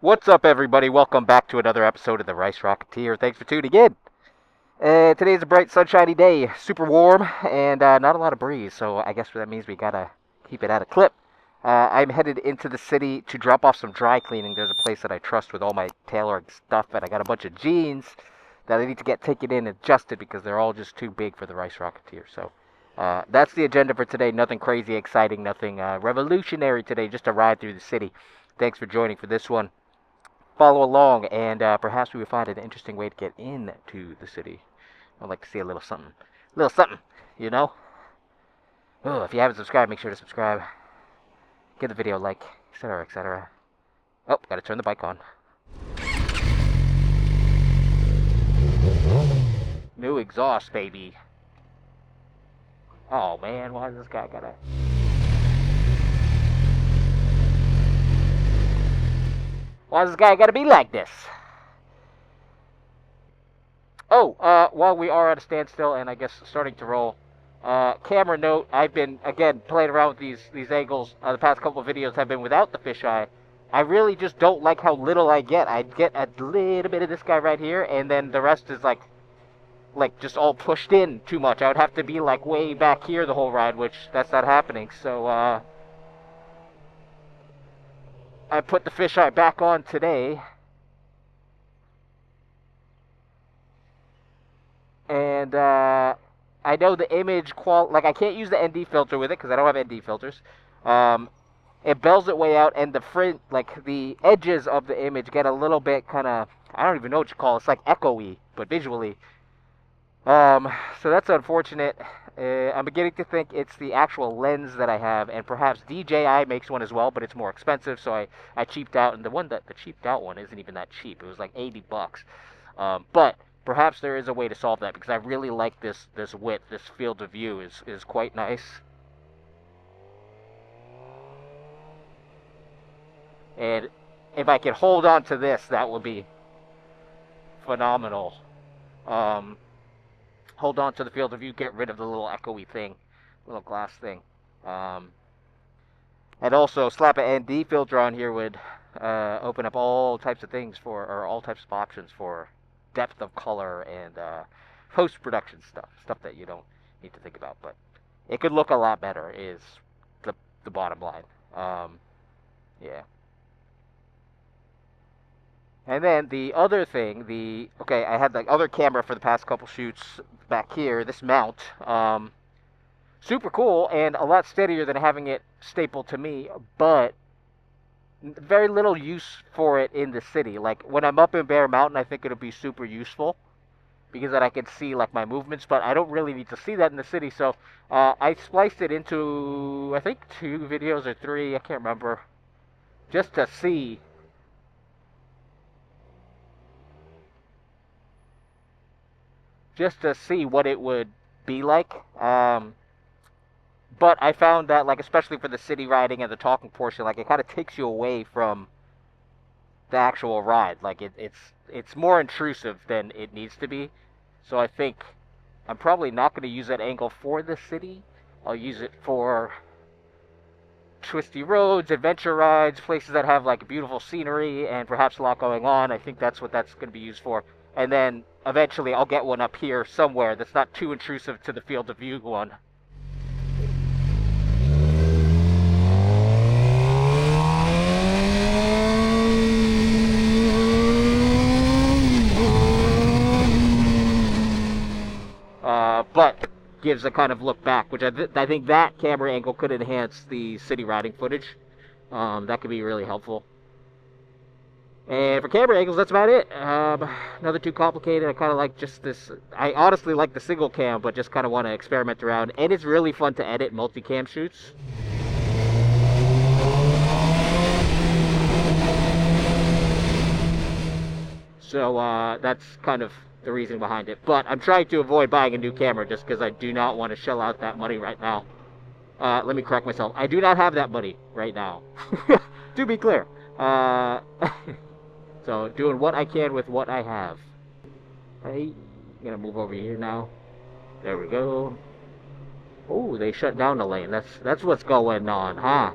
What's up, everybody? Welcome back to another episode of the Rice Rocketeer. Thanks for tuning in. Today's a bright, sunshiny day, super warm, and not a lot of breeze, so I guess that means we gotta keep it at a clip. I'm headed into the city to drop off some dry cleaning. There's a place that I trust with all my tailoring stuff, and I got a bunch of jeans that I need to get taken in and adjusted because they're all just too big for the Rice Rocketeer. So that's the agenda for today. Nothing crazy, exciting, nothing revolutionary today, just a ride through the city. Thanks for joining for this one. Follow along, and perhaps we will find an interesting way to get into the city. I'd like to see a little something, you know? Oh, if you haven't subscribed, make sure to subscribe. Give the video a like, etc., etc. Oh, gotta turn the bike on. New exhaust, baby. Oh, man, why is this guy gotta... Why does this guy gotta be like this? Oh, while we are at a standstill and I guess starting to roll, camera note, I've been, again, playing around with these angles. The past couple of videos have been without the fisheye. I really just don't like how little I get. I get a little bit of this guy right here, and then the rest is like just all pushed in too much. I would have to be like way back here the whole ride, which that's not happening. So, I put the fisheye back on today. And I know the image like I can't use the ND filter with it because I don't have ND filters. It bells it way out, and the front, like the edges of the image get a little bit kind of, I don't even know what you call it. It's like echoey, but visually. So that's unfortunate. I'm beginning to think it's the actual lens that I have, and perhaps DJI makes one as well, but it's more expensive, so I cheaped out, and the cheaped out one isn't even that cheap. It was like $80. But perhaps there is a way to solve that, because I really like this width. This field of view is quite nice. And if I could hold on to this, that would be phenomenal. Hold on to the field of view, get rid of the little echoey thing, little glass thing. And also slap an ND filter on here would open up all types of things or all types of options for depth of color and post-production stuff that you don't need to think about. But it could look a lot better is the bottom line. Yeah. And then the other thing, okay, I had the other camera for the past couple shoots back here, this mount. Super cool and a lot steadier than having it stapled to me, but very little use for it in the city. Like when I'm up in Bear Mountain, I think it'll be super useful because then I can see like my movements, but I don't really need to see that in the city. So I spliced it into, I think 2 videos or 3, I can't remember, just to see what it would be like. But I found that, like, especially for the city riding and the talking portion, like, it kind of takes you away from the actual ride. Like, it's more intrusive than it needs to be. So I think I'm probably not going to use that angle for the city. I'll use it for twisty roads, adventure rides, places that have, like, beautiful scenery and perhaps a lot going on. I think that's what that's going to be used for. And then eventually I'll get one up here somewhere that's not too intrusive to the field of view one. But gives a kind of look back, which I think that camera angle could enhance the city riding footage. That could be really helpful. And for camera angles, that's about it. Nothing too complicated. I kind of like just this. I honestly like the single cam, but just kind of want to experiment around. And it's really fun to edit multicam shoots. So that's kind of the reason behind it. But I'm trying to avoid buying a new camera just because I do not want to shell out that money right now. Let me correct myself. I do not have that money right now. To be clear. So, doing what I can with what I have. Hey, I'm gonna move over here now. There we go. Oh, they shut down the lane. That's what's going on, huh?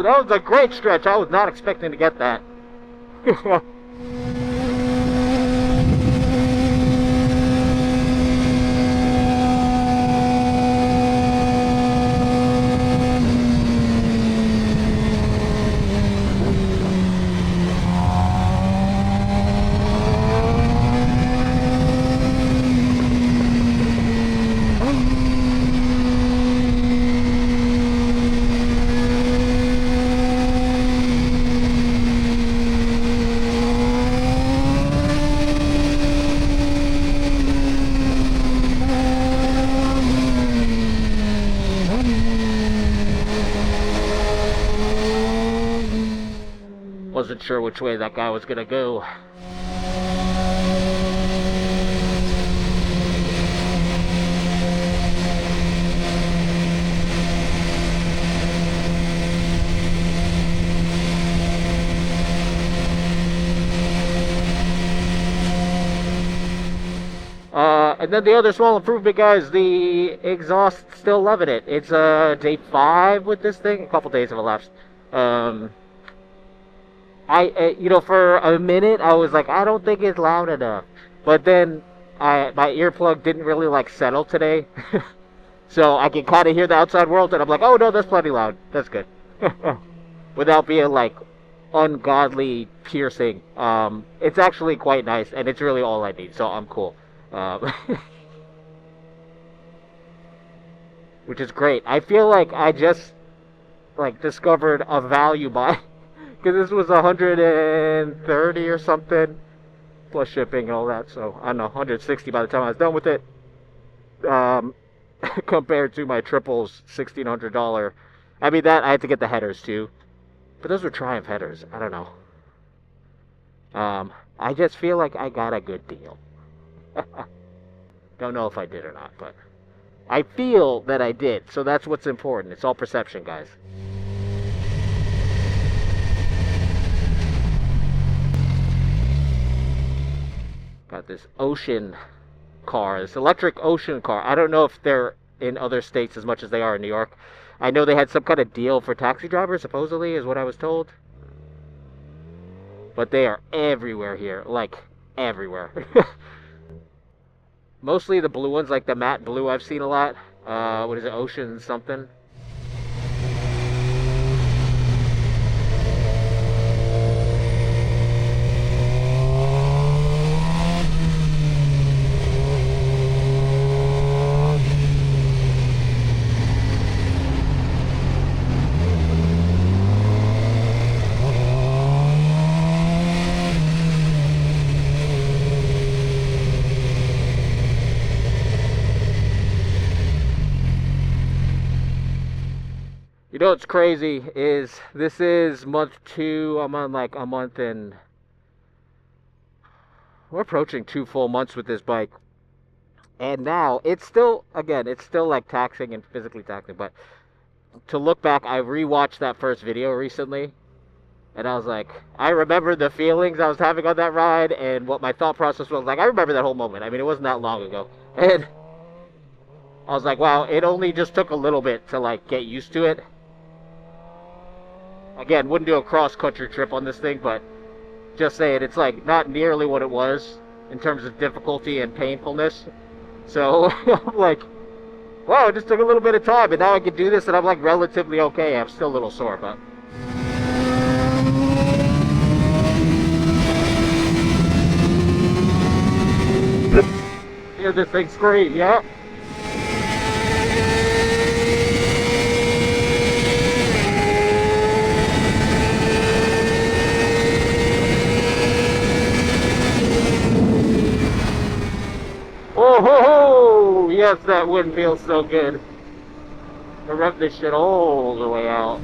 that was a great stretch. I was not expecting to get that. Wasn't sure which way that guy was gonna go. And then the other small improvement, guys, the exhaust, still loving it. It's day 5 with this thing. A couple days have elapsed. For a minute, I was like, I don't think it's loud enough. But then my earplug didn't really like settle today. So I can kind of hear the outside world, and I'm like, oh no, that's plenty loud. That's good. Without being like ungodly piercing. It's actually quite nice, and it's really all I need, so I'm cool. Which is great. I feel like I just discovered a value buy. Because this was 130 or something, plus shipping and all that. So, I don't know, 160 by the time I was done with it. Compared to my triples $1,600. I mean, that I had to get the headers too. But those were Triumph headers. I don't know. I just feel like I got a good deal. Don't know if I did or not, but I feel that I did. So that's what's important. It's all perception, guys. Got this Ocean car, this electric Ocean car. I don't know if they're in other states as much as they are in New York. I know they had some kind of deal for taxi drivers, supposedly, is what I was told. But they are everywhere here, like everywhere. Mostly the blue ones, like the matte blue I've seen a lot. What is it, Ocean something? You know what's crazy is this is month 2. I'm on like a month and we're approaching 2 full months with this bike. And now it's still, again, it's still like taxing and physically taxing. But to look back, I rewatched that first video recently. And I was like, I remember the feelings I was having on that ride and what my thought process was like. I remember that whole moment. I mean, it wasn't that long ago. And I was like, wow, it only just took a little bit to like get used to it. Again, wouldn't do a cross-country trip on this thing, but just saying, it's like not nearly what it was in terms of difficulty and painfulness. So I'm like, wow, it just took a little bit of time, and now I can do this, and I'm like relatively okay. I'm still a little sore, but hear this thing scream, yeah. Oh ho ho! Yes, that wind feels so good. I rev this shit all the way out.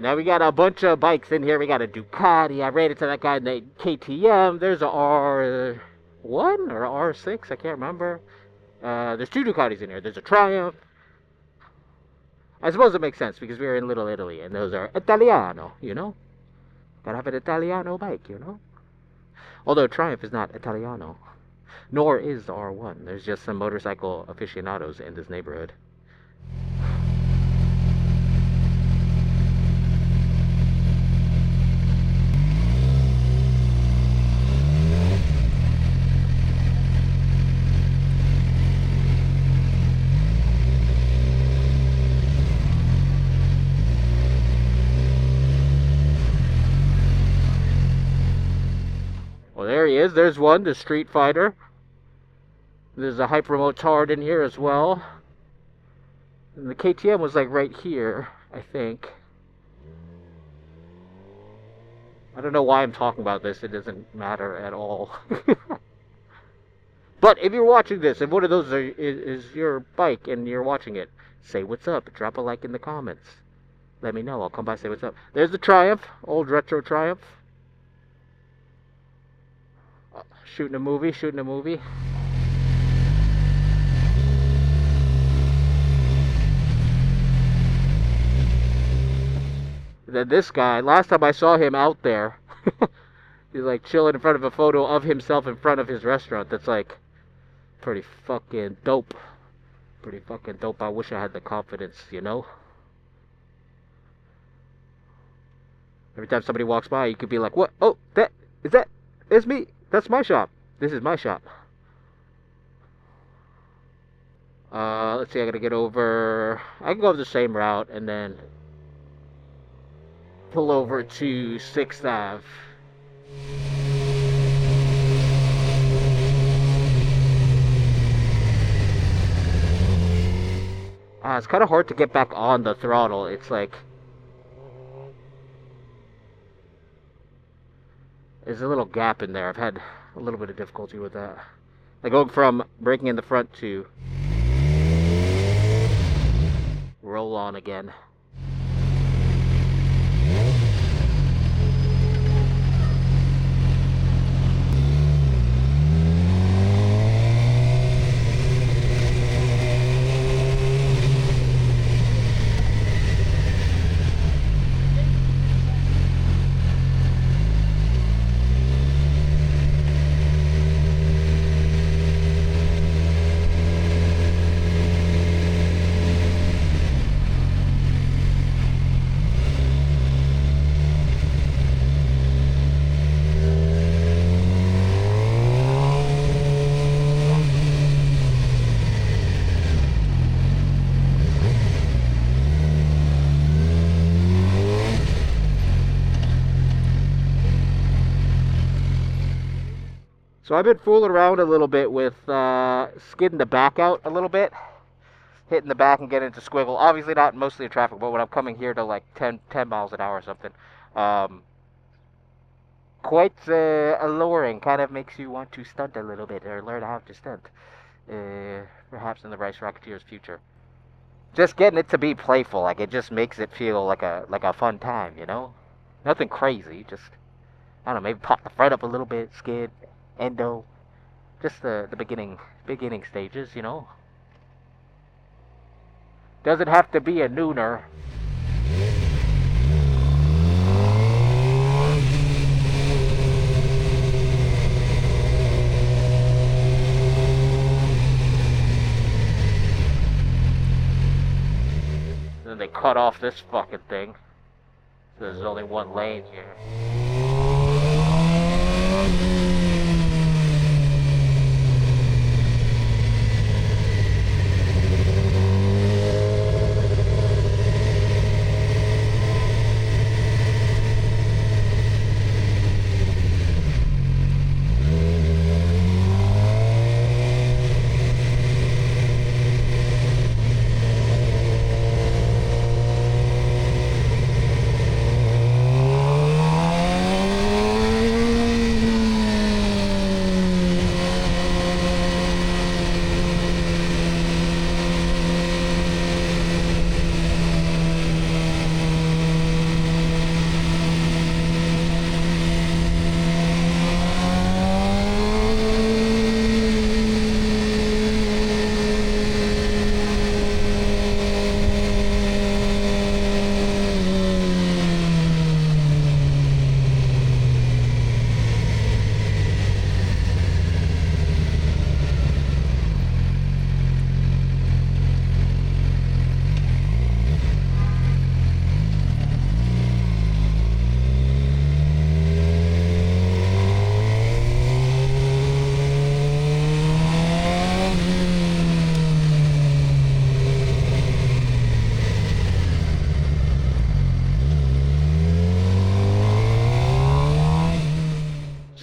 now we got a bunch of bikes in here. We got a Ducati. I ran into that guy named KTM. There's a R1 or R6. I can't remember. There's two Ducatis in here. There's a Triumph. I suppose it makes sense because we're in Little Italy, and those are Italiano, you know? Gotta have an Italiano bike, you know? Although Triumph is not Italiano, nor is the R1. There's just some motorcycle aficionados in this neighborhood. Well, there he is. There's one, the Street Fighter. There's a Hyper Motard in here as well. And the KTM was like right here, I think. I don't know why I'm talking about this. It doesn't matter at all. But if you're watching this, if one of those is your bike and you're watching it, say what's up. Drop a like in the comments. Let me know. I'll come by and say what's up. There's the Triumph. Old retro Triumph. Shooting a movie. Then this guy, last time I saw him out there, he's like chilling in front of a photo of himself in front of his restaurant. That's like pretty fucking dope. I wish I had the confidence, you know? Every time somebody walks by, you could be like, what? Oh, it's me. That's my shop. This is my shop. Let's see, I gotta get over... I can go the same route and then pull over to 6th Ave. It's kind of hard to get back on the throttle. It's like... there's a little gap in there. I've had a little bit of difficulty with that. Like going from braking in the front to roll on again. So I've been fooling around a little bit with skidding the back out a little bit. Hitting the back and getting into squiggle. Obviously not mostly in traffic, but when I'm coming here to like 10 miles an hour or something. Quite alluring. Kind of makes you want to stunt a little bit or learn how to stunt. Perhaps in the Rice Rocketeer's future. Just getting it to be playful. Like it just makes it feel like a fun time, you know? Nothing crazy. Just, I don't know, maybe pop the front up a little bit, skid. Endo, just the beginning stages, you know. Doesn't have to be a nooner. And then they cut off this fucking thing, so there's only one lane here.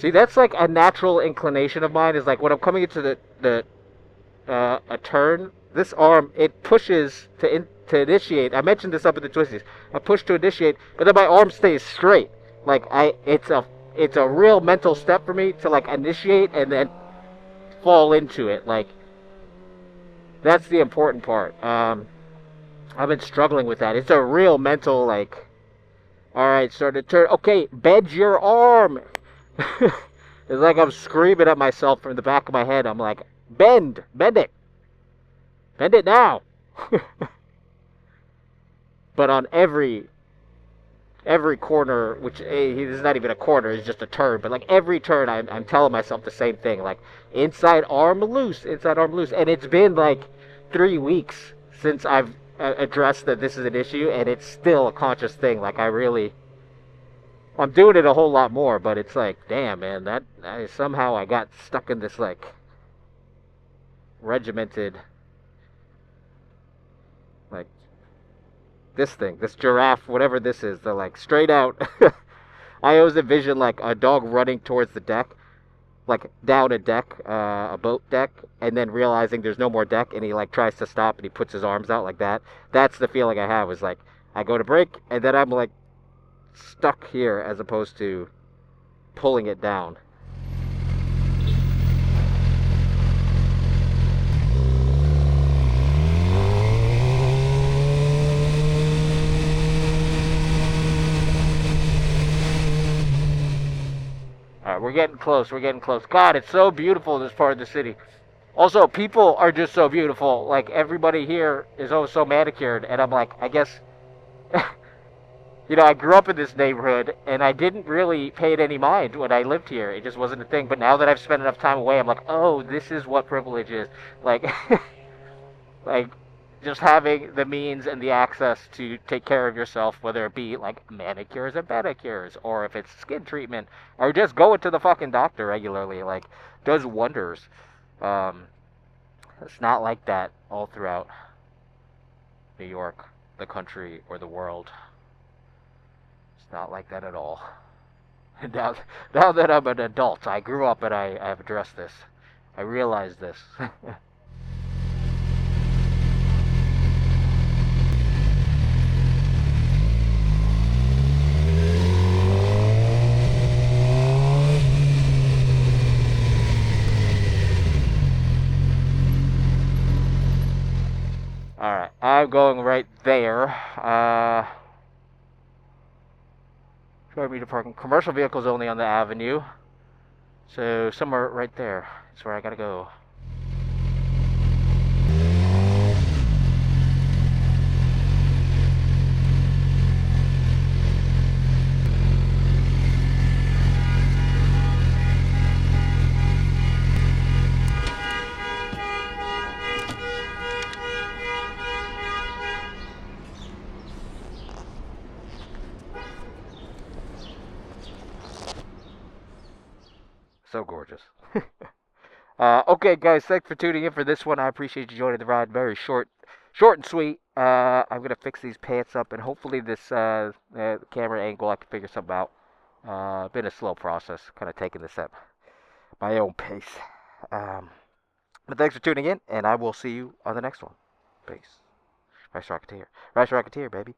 See, that's like a natural inclination of mine. Is like when I'm coming into the a turn, this arm it pushes to initiate. I mentioned this up in the twisties. I push to initiate, but then my arm stays straight. Like it's a real mental step for me to like initiate and then fall into it. Like that's the important part. I've been struggling with that. It's a real mental like. All right, start to turn. Okay, bend your arm. It's like I'm screaming at myself from the back of my head. I'm like, bend it, bend it now. But on every corner, which is not even a corner, it's just a turn. But like every turn, I'm telling myself the same thing, like inside arm loose, and it's been like 3 weeks since I've addressed that this is an issue, and it's still a conscious thing. Like I'm doing it a whole lot more, but it's like, damn, man, somehow I got stuck in this like regimented, like this giraffe, whatever this is, the like straight out. I always envision like a dog running towards the deck, like down a deck, a boat deck, and then realizing there's no more deck, and he like tries to stop, and he puts his arms out like that. That's the feeling I have. Is like I go to break, and then I'm like stuck here as opposed to pulling it down. All right, we're getting close. We're getting close. God, it's so beautiful this part of the city. Also, people are just so beautiful. Like everybody here is always so manicured, and I'm like, I guess, I grew up in this neighborhood, and I didn't really pay it any mind when I lived here. It just wasn't a thing. But now that I've spent enough time away, I'm like, oh, this is what privilege is. Like, like just having the means and the access to take care of yourself, whether it be like manicures and pedicures, or if it's skin treatment, or just going to the fucking doctor regularly, like, does wonders. Um, it's not like that all throughout New York, the country, or the world. It's not like that at all. And now that I'm an adult, I grew up and I've addressed this. I realize this. Alright, I'm going right there. Drive me to parking. Commercial vehicles only on the avenue. So somewhere right there is where I gotta go. So gorgeous. Okay, guys, thanks for tuning in for this one. I appreciate you joining the ride. Very short and sweet. I'm gonna fix these pants up, and hopefully this camera angle I can figure something out. Been a slow process, kind of taking this at my own pace. But thanks for tuning in, and I will see you on the next one. Peace. Rice Rocketeer, baby.